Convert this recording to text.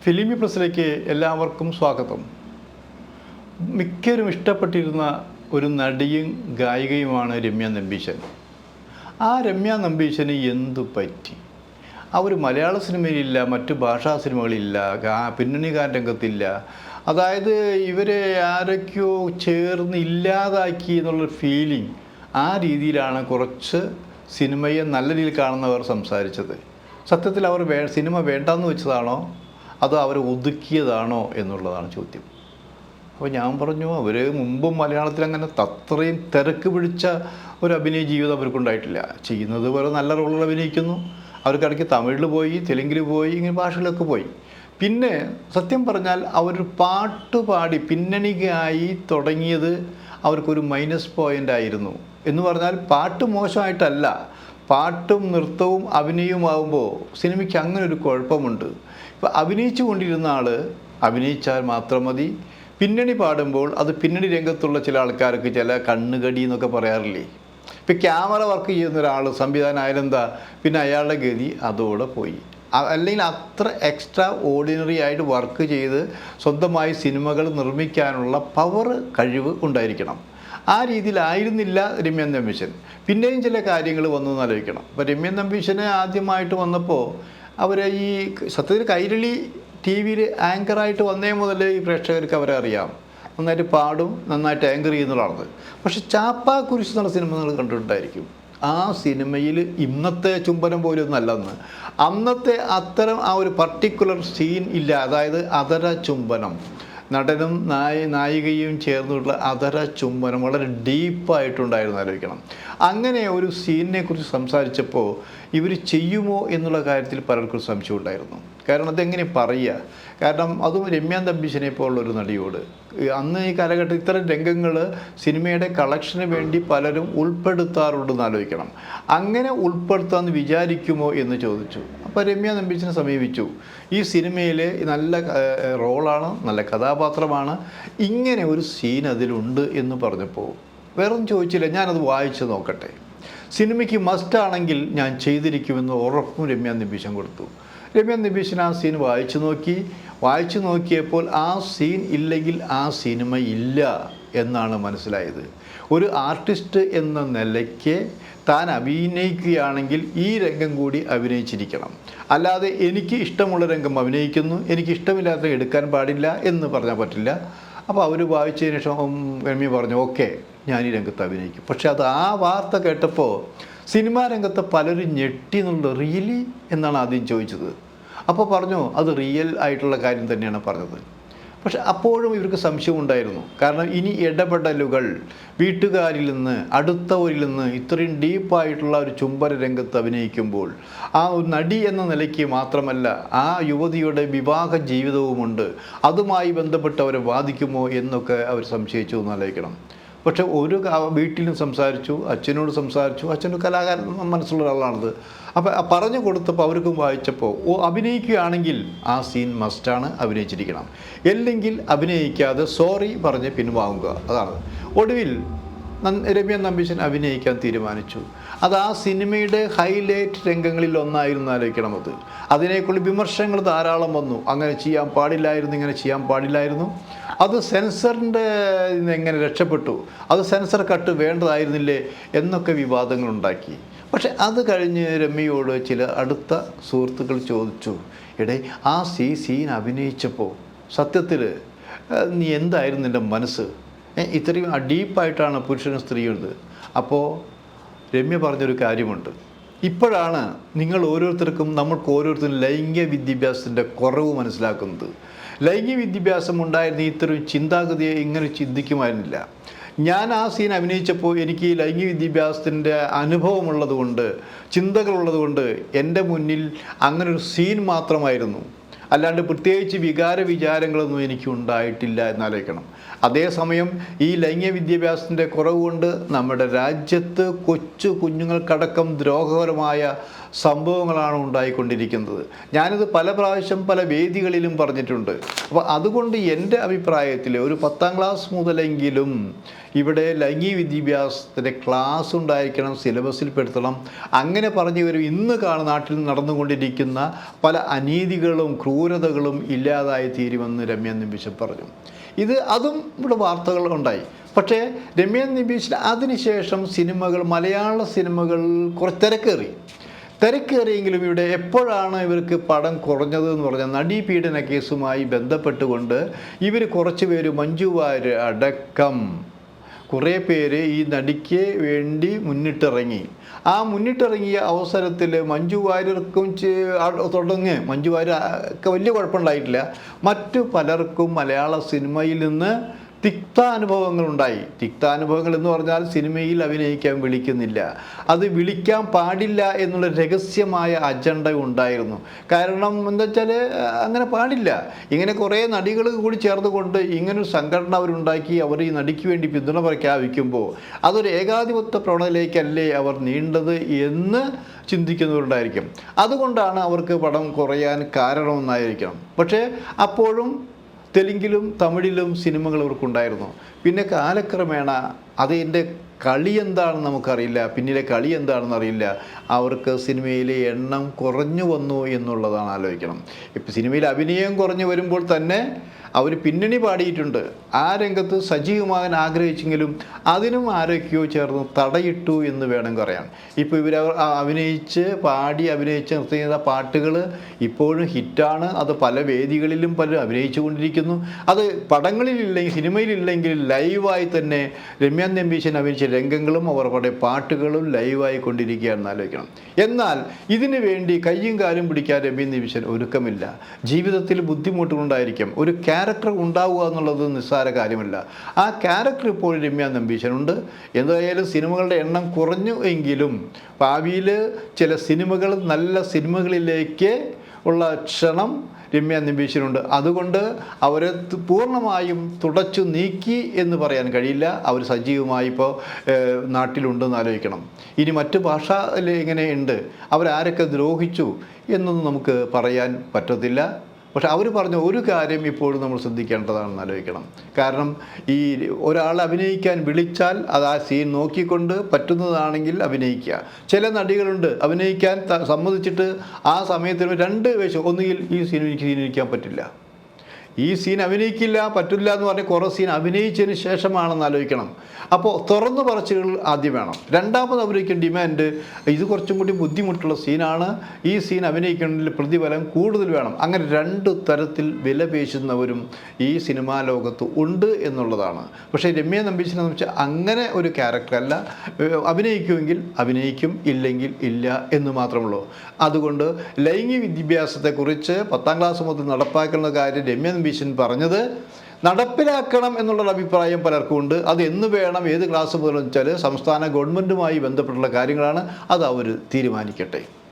ഫിലിമി പ്ലസിലേക്ക് എല്ലാവർക്കും സ്വാഗതം. മിക്കവരും ഇഷ്ടപ്പെട്ടിരുന്ന ഒരു നടിയും ഗായികയുമാണ് രമ്യ നമ്പീശൻ. ആ രമ്യ നമ്പീശന് എന്തു പറ്റി? അവർ മലയാള സിനിമയിലില്ല, മറ്റു ഭാഷാ സിനിമകളില്ല, പിന്നണി രംഗത്തില്ല. അതായത് ഇവരെ ആരൊക്കെയോ ചേർന്ന് ഇല്ലാതാക്കി എന്നുള്ളൊരു ഫീലിംഗ്, ആ രീതിയിലാണ് കുറച്ച് സിനിമയെ നല്ല രീതിയിൽ കാണുന്നവർ സംസാരിച്ചത്. സത്യത്തിൽ അവർ സിനിമ വേണ്ടെന്ന് വെച്ചതാണോ അതോ അവർ ഒതുക്കിയതാണോ എന്നുള്ളതാണ് ചോദ്യം. അപ്പോൾ ഞാൻ പറഞ്ഞു, അവർ മുമ്പും മലയാളത്തിൽ അങ്ങനെ അത്രയും തിരക്ക് പിടിച്ച ഒരു അഭിനയ ജീവിതം അവർക്കുണ്ടായിട്ടില്ല. ചെയ്യുന്നത് പോലെ നല്ല റോളുകൾ അഭിനയിക്കുന്നു. അവർക്കിടയ്ക്ക് തമിഴിൽ പോയി, തെലുങ്കിൽ പോയി, ഇങ്ങനെ ഭാഷകളിലൊക്കെ പോയി. പിന്നെ സത്യം പറഞ്ഞാൽ അവർ പാട്ട് പാടി പിന്നണിക്കായി തുടങ്ങിയത് അവർക്കൊരു മൈനസ് പോയിൻ്റ് ആയിരുന്നു. എന്ന് പറഞ്ഞാൽ പാട്ട് മോശമായിട്ടല്ല, പാട്ടും നൃത്തവും അഭിനയവുമാകുമ്പോൾ സിനിമയ്ക്ക് അങ്ങനെ ഒരു കുഴപ്പമുണ്ട്. ഇപ്പോൾ അഭിനയിച്ചു കൊണ്ടിരുന്ന ആൾ അഭിനയിച്ചാൽ മാത്രം മതി. പിന്നണി പാടുമ്പോൾ അത് പിന്നണി രംഗത്തുള്ള ചില ആൾക്കാർക്ക് ചില കണ്ണുകടി എന്നൊക്കെ പറയാറില്ലേ. ഇപ്പോൾ ക്യാമറ വർക്ക് ചെയ്യുന്ന ഒരാൾ സംവിധാനം ആയാലെന്താ, പിന്നെ അയാളുടെ ഗതി അതോടെ പോയി. അല്ലെങ്കിൽ അത്ര എക്സ്ട്രാ ഓർഡിനറി ആയിട്ട് വർക്ക് ചെയ്ത് സ്വന്തമായി സിനിമകൾ നിർമ്മിക്കാനുള്ള പവർ, കഴിവ് ഉണ്ടായിരിക്കണം. ആ രീതിയിലായിരുന്നില്ല രമ്യ നമ്പീശൻ. പിന്നെയും ചില കാര്യങ്ങൾ വന്നു എന്നാലോചിക്കണം. അപ്പോൾ രമ്യ നമ്പീശന് ആദ്യമായിട്ട് വന്നപ്പോൾ അവർ ഈ സത്യത്തിൽ കൈരളി ടി വിയിൽ ആങ്കറായിട്ട് വന്നേ മുതൽ ഈ പ്രേക്ഷകർക്ക് അവരെ അറിയാം. നന്നായിട്ട് പാടും, നന്നായിട്ട് ആങ്കർ ചെയ്യുന്നതാണ്. പക്ഷെ ചാപ്പാക്കുരിശ് എന്നുള്ള സിനിമ നിങ്ങൾ കണ്ടിട്ടുണ്ടായിരിക്കും. ആ സിനിമയിൽ ഇന്നത്തെ ചുംബനം പോലും ഒന്നല്ലെന്ന്, അന്നത്തെ അത്തരം ആ ഒരു പർട്ടിക്കുലർ സീൻ ഇല്ല. അതായത് അതര ചുംബനം, നടനും നായികയും ചേർന്നുള്ള അതര ചുംബനം വളരെ ഡീപ്പായിട്ടുണ്ടായിരുന്നു. ആലോചിക്കണം. അങ്ങനെ ഒരു സീനിനെ കുറിച്ച് സംസാരിച്ചപ്പോൾ ഇവർ ചെയ്യുമോ എന്നുള്ള കാര്യത്തിൽ പലർക്കും സംശയം ഉണ്ടായിരുന്നു. കാരണം അതെങ്ങനെ പറയുക? കാരണം അതും രമ്യ നമ്പീശനെ പോലുള്ളൊരു നടിയോട് അന്ന് ഈ കാലഘട്ടത്തിൽ ഇത്തരം രംഗങ്ങൾ സിനിമയുടെ കളക്ഷന് വേണ്ടി പലരും ഉൾപ്പെടുത്താറുണ്ടെന്ന് ആലോചിക്കണം. അങ്ങനെ ഉൾപ്പെടുത്താമെന്ന് വിചാരിക്കുമോ എന്ന് ചോദിച്ചു. അപ്പോൾ രമ്യ നമ്പീശനെ സമീപിച്ചു. ഈ സിനിമയിൽ നല്ല റോളാണ്, നല്ല കഥാപാത്രമാണ്, ഇങ്ങനെ ഒരു സീൻ അതിലുണ്ട് എന്ന് പറഞ്ഞപ്പോൾ വേറൊന്നും ചോദിച്ചില്ല, ഞാനത് വായിച്ച് നോക്കട്ടെ, സിനിമയ്ക്ക് മസ്റ്റാണെങ്കിൽ ഞാൻ ചെയ്തിരിക്കുമെന്ന് ഉറപ്പും രമ്യ നമ്പീശൻ കൊടുത്തു. രമ്യ നമ്പീശൻ ആ സീൻ വായിച്ചു നോക്കിയപ്പോൾ ആ സീൻ ഇല്ലെങ്കിൽ ആ സിനിമ ഇല്ല എന്നാണ് മനസ്സിലായത്. ഒരു ആർട്ടിസ്റ്റ് എന്ന നിലയ്ക്ക് താൻ അഭിനയിക്കുകയാണെങ്കിൽ ഈ രംഗം കൂടി അഭിനയിച്ചിരിക്കണം. അല്ലാതെ എനിക്ക് ഇഷ്ടമുള്ള രംഗം അഭിനയിക്കുന്നു, എനിക്ക് ഇഷ്ടമില്ലാത്ത എടുക്കാൻ പാടില്ല എന്ന് പറഞ്ഞാൽ പറ്റില്ല. അപ്പോൾ അവർ വായിച്ചതിന് ശേഷം രമ്യ പറഞ്ഞു, ഓക്കെ, ഞാൻ ഈ രംഗത്ത് അഭിനയിക്കും. പക്ഷെ അത് ആ വാർത്ത കേട്ടപ്പോൾ സിനിമാ രംഗത്ത് പലരും ഞെട്ടി എന്നുള്ളത്. റിയലി എന്നാണ് ആദ്യം ചോദിച്ചത്. അപ്പോൾ പറഞ്ഞു അത് റിയൽ ആയിട്ടുള്ള കാര്യം തന്നെയാണ് പറഞ്ഞത്. പക്ഷെ അപ്പോഴും ഇവർക്ക് സംശയം ഉണ്ടായിരുന്നു. കാരണം ഇനി ഇടപെടലുകൾ വീട്ടുകാരിൽ നിന്ന്, അടുത്തവരിൽ നിന്ന് ഇത്രയും ഡീപ്പായിട്ടുള്ള ഒരു ചുംബന രംഗത്ത് അഭിനയിക്കുമ്പോൾ ആ ഒരു നടി എന്ന നിലയ്ക്ക് മാത്രമല്ല, ആ യുവതിയുടെ വിവാഹ ജീവിതവുമുണ്ട്, അതുമായി ബന്ധപ്പെട്ട് അവരെ ബാധിക്കുമോ എന്നൊക്കെ അവർ സംശയിച്ചു എന്നാലോചിക്കണം. പക്ഷെ ഒരു വീട്ടിലും സംസാരിച്ചു, അച്ഛനോട് സംസാരിച്ചു. അച്ഛനൊരു കലാകാരൻ മനസ്സുള്ള ഒരാളാണത്. അപ്പോൾ പറഞ്ഞു കൊടുത്തപ്പോൾ അവർക്കും വായിച്ചപ്പോൾ അഭിനയിക്കുകയാണെങ്കിൽ ആ സീൻ മസ്റ്റാണ്, അഭിനയിച്ചിരിക്കണം. അല്ലെങ്കിൽ അഭിനയിക്കാതെ സോറി പറഞ്ഞ് പിൻവാങ്ങുക. അതാണ്. ഒടുവിൽ രമ്യ നമ്പീശൻ അഭിനയിക്കാൻ തീരുമാനിച്ചു. അത് ആ സിനിമയുടെ ഹൈലൈറ്റ് രംഗങ്ങളിൽ ഒന്നായിരുന്നു ആലോചിക്കണം. അതിനേക്കുള്ള വിമർശനങ്ങൾ ധാരാളം വന്നു. അങ്ങനെ ചെയ്യാൻ പാടില്ലായിരുന്നു, ഇങ്ങനെ ചെയ്യാൻ പാടില്ലായിരുന്നു, അത് സെൻസറിൻ്റെ എങ്ങനെ രക്ഷപ്പെട്ടു, അത് സെൻസർ കട്ട് വേണ്ടതായിരുന്നില്ലേ എന്നൊക്കെ വിവാദങ്ങളുണ്ടാക്കി. പക്ഷെ അത് കഴിഞ്ഞ് രമ്യയോട് ചില അടുത്ത സുഹൃത്തുക്കൾ ചോദിച്ചു, എടേ ആ സീൻ അഭിനയിച്ചപ്പോൾ സത്യത്തിൽ നീ എന്തായിരുന്നു നിൻ്റെ മനസ്സ്? ഇത്രയും ഡീപ്പായിട്ടാണ് പുരുഷനും സ്ത്രീയുള്ളത്. അപ്പോൾ രമ്യ പറഞ്ഞൊരു കാര്യമുണ്ട്. ഇപ്പോഴാണ് നമ്മൾക്ക് ഓരോരുത്തരും ലൈംഗിക വിദ്യാഭ്യാസത്തിൻ്റെ കുറവ് മനസ്സിലാക്കുന്നത്. ലൈംഗിക വിദ്യാഭ്യാസം ഉണ്ടായിരുന്ന ഇത്തരം ചിന്താഗതിയെ ഇങ്ങനെ ചിന്തിക്കുമായിരുന്നില്ല. ഞാൻ ആ സീൻ അഭിനയിച്ചപ്പോൾ എനിക്ക് ഈ ലൈംഗിക വിദ്യാഭ്യാസത്തിൻ്റെ അനുഭവമുള്ളതുകൊണ്ട്, ചിന്തകളുള്ളതുകൊണ്ട് എൻ്റെ മുന്നിൽ അങ്ങനൊരു സീൻ മാത്രമായിരുന്നു. അല്ലാണ്ട് പ്രത്യേകിച്ച് വിചാരങ്ങളൊന്നും എനിക്ക് ഉണ്ടായിട്ടില്ല എന്നാലോചിക്കണം. അതേസമയം ഈ ലൈംഗിക വിദ്യാഭ്യാസത്തിൻ്റെ കുറവ് കൊണ്ട് നമ്മുടെ രാജ്യത്ത് കൊച്ചു കുഞ്ഞുങ്ങൾക്കടക്കം ദ്രോഹകരമായ സംഭവങ്ങളാണ് ഉണ്ടായിക്കൊണ്ടിരിക്കുന്നത്. ഞാനിത് പല പ്രാവശ്യം പല വേദികളിലും പറഞ്ഞിട്ടുണ്ട്. അപ്പോൾ അതുകൊണ്ട് എൻ്റെ അഭിപ്രായത്തിൽ ഒരു 10ാം ക്ലാസ് മുതലെങ്കിലും ഇവിടെ ലൈംഗിക വിദ്യാഭ്യാസത്തിൻ്റെ ക്ലാസ് ഉണ്ടായിരിക്കണം, സിലബസിൽ പെടുത്തണം. അങ്ങനെ പറഞ്ഞു വരും ഇന്ന് നാട്ടിൽ നടന്നുകൊണ്ടിരിക്കുന്ന പല അനീതികളും ക്രൂരതകളും ഇല്ലാതായി തീരുമെന്ന് രമ്യ നമ്പീശൻ പറഞ്ഞു. അതും ഇവിടെ വാർത്തകൾ ഉണ്ടായി. പക്ഷേ രമ്യ നമ്പീശൻ അതിനുശേഷം മലയാള സിനിമകൾ കുറച്ച് തിരക്കേറിയെങ്കിലും ഇവിടെ എപ്പോഴാണ് ഇവർക്ക് പടം കുറഞ്ഞത് എന്ന് പറഞ്ഞാൽ നടീപീഡന കേസുമായി ബന്ധപ്പെട്ടുകൊണ്ട് ഇവർ കുറച്ച് പേര്, മഞ്ജു വാര്യർ അടക്കം കുറേ പേര് ഈ നടിക്ക് വേണ്ടി മുന്നിട്ടിറങ്ങി. ആ മുന്നിട്ടിറങ്ങിയ അവസരത്തിൽ മഞ്ജു വാര്യർക്കും മഞ്ജു വാര്യർക്ക് വലിയ കുഴപ്പമുണ്ടായിട്ടില്ല. മറ്റു പലർക്കും മലയാള സിനിമയിൽ നിന്ന് തിക്താനുഭവങ്ങളുണ്ടായി. തിക്താനുഭവങ്ങൾ എന്ന് പറഞ്ഞാൽ സിനിമയിൽ അഭിനയിക്കാൻ വിളിക്കുന്നില്ല, അത് വിളിക്കാൻ പാടില്ല എന്നുള്ള രഹസ്യമായ അജണ്ട ഉണ്ടായിരുന്നു. കാരണം എന്താ വെച്ചാൽ അങ്ങനെ പാടില്ല. ഇങ്ങനെ കുറേ നടികൾ കൂടി ചേർന്നുകൊണ്ട് ഇങ്ങനൊരു സംഘടന അവരുണ്ടാക്കി അവർ ഈ നടിക്ക് വേണ്ടി പിന്തുണ പ്രഖ്യാപിക്കുമ്പോൾ അതൊരു ഏകാധിപത്യ പ്രവണതയിലേക്കല്ലേ അവർ നീണ്ടത് എന്ന് ചിന്തിക്കുന്നവരുണ്ടായിരിക്കും. അതുകൊണ്ടാണ് അവർക്ക് പടം കുറയാൻ കാരണമെന്നായിരിക്കണം. പക്ഷേ അപ്പോഴും തെലുങ്കിലും തമിഴിലും സിനിമകൾ അവർക്കുണ്ടായിരുന്നു. പിന്നെ കാലക്രമേണ അതിൻ്റെ കളി എന്താണെന്ന് നമുക്കറിയില്ല, പിന്നിലെ കളി എന്താണെന്ന് അറിയില്ല, അവർക്ക് സിനിമയിലെ എണ്ണം കുറഞ്ഞു വന്നു എന്നുള്ളതാണ് ആലോചിക്കണം. ഇപ്പം സിനിമയിൽ അഭിനയം കുറഞ്ഞു വരുമ്പോൾ തന്നെ അവർ പിന്നണി പാടിയിട്ടുണ്ട്. ആ രംഗത്ത് സജീവമാകാൻ ആഗ്രഹിച്ചെങ്കിലും അതിനും ആരൊക്കെയോ ചേർന്ന് തടയിട്ടു എന്ന് വേണം പറയാൻ. ഇപ്പോൾ അഭിനയിച്ച് നിർത്തിയ പാട്ടുകൾ ഇപ്പോഴും ഹിറ്റാണ്. അത് പല വേദികളിലും പലരും അഭിനയിച്ചു കൊണ്ടിരിക്കുന്നു. അത് പടങ്ങളിലില്ലെങ്കിൽ സിനിമയിലില്ലെങ്കിൽ ലൈവായി തന്നെ രമ്യ നമ്പീശൻ അഭിനയിച്ച രംഗങ്ങളും അവരുടെ പാട്ടുകളും ലൈവായി കൊണ്ടിരിക്കുകയാണെന്ന് ആലോചിക്കണം. എന്നാൽ ഇതിനു വേണ്ടി കയ്യും കാലും പിടിക്കാൻ രമ്യ നമ്പീശൻ ഒരുക്കമില്ല. ജീവിതത്തിൽ ബുദ്ധിമുട്ടുകളുണ്ടായിരിക്കും. ഒരു ക്യാരക്ടർ ഉണ്ടാവുക എന്നുള്ളത് നിസ്സാര കാര്യമല്ല. ആ ക്യാരക്ടർ ഇപ്പോൾ രമ്യ നമ്പീശനുണ്ട്. എന്തായാലും സിനിമകളുടെ എണ്ണം കുറഞ്ഞു എങ്കിലും ഭാവിയിൽ ചില സിനിമകൾ നല്ല സിനിമകളിലേക്ക് ഉള്ള ക്ഷണം രമ്യ നമ്പീശനുണ്ട്. അതുകൊണ്ട് അവരെ പൂർണ്ണമായും തുടച്ചു നീക്കി എന്ന് പറയാൻ കഴിയില്ല. അവർ സജീവമായി ഇപ്പോൾ നാട്ടിലുണ്ടെന്ന് ആലോചിക്കണം. ഇനി മറ്റ് ഭാഷയിൽ ഇങ്ങനെ ഉണ്ട്, അവരാരൊക്കെ ദ്രോഹിച്ചു എന്നൊന്നും നമുക്ക് പറയാൻ പറ്റത്തില്ല. പക്ഷെ അവർ പറഞ്ഞ ഒരു കാര്യം ഇപ്പോഴും നമ്മൾ ശ്രദ്ധിക്കേണ്ടതാണെന്ന് ആലോചിക്കണം. കാരണം ഈ ഒരാൾ അഭിനയിക്കാൻ വിളിച്ചാൽ അത് ആ സീൻ നോക്കിക്കൊണ്ട് പറ്റുന്നതാണെങ്കിൽ അഭിനയിക്കുക. ചില നടികളുണ്ട് അഭിനയിക്കാൻ സമ്മതിച്ചിട്ട് ആ സമയത്തിന് 2 വേഷം, ഒന്നുകിൽ ഈ എനിക്ക് സീനിരിക്കാൻ പറ്റില്ല, ഈ സീൻ അഭിനയിക്കില്ല, പറ്റില്ല എന്ന് പറഞ്ഞ് കുറേ സീൻ അഭിനയിച്ചതിന് ശേഷമാണെന്ന് ആലോചിക്കണം. അപ്പോൾ തുറന്നു പറച്ചിലുകൾ ആദ്യം വേണം. രണ്ടാമത് അവർക്ക് ഡിമാൻഡ് ഇത് കുറച്ചും കൂടി ബുദ്ധിമുട്ടുള്ള സീനാണ്, ഈ സീൻ അഭിനയിക്കുന്നതിൽ പ്രതിഫലം കൂടുതൽ വേണം. അങ്ങനെ 2 തരത്തിൽ വില പേശുന്നവരും ഈ സിനിമാ ലോകത്ത് ഉണ്ട് എന്നുള്ളതാണ്. പക്ഷേ രമ്യ നമ്പീശനെ വെച്ചാൽ അങ്ങനെ ഒരു ക്യാരക്ടറല്ല. അഭിനയിക്കുമെങ്കിൽ അഭിനയിക്കും, ഇല്ലെങ്കിൽ ഇല്ല എന്ന് മാത്രമുള്ളൂ. അതുകൊണ്ട് ലൈംഗിക വിദ്യാഭ്യാസത്തെക്കുറിച്ച് 10ാം ക്ലാസ് മുതൽ നടപ്പാക്കുന്ന കാര്യം രമ്യ നമ്പീശൻ പറഞ്ഞത് നടപ്പിലാക്കണം എന്നുള്ള അഭിപ്രായം പലർക്കും ഉണ്ട്. അത് എന്ന് വേണം, ഏത് ക്ലാസ് മുതൽ വെച്ചാൽ സംസ്ഥാന ഗവൺമെൻറ്റുമായി ബന്ധപ്പെട്ടുള്ള കാര്യങ്ങളാണ്. അത് അവർ തീരുമാനിക്കട്ടെ.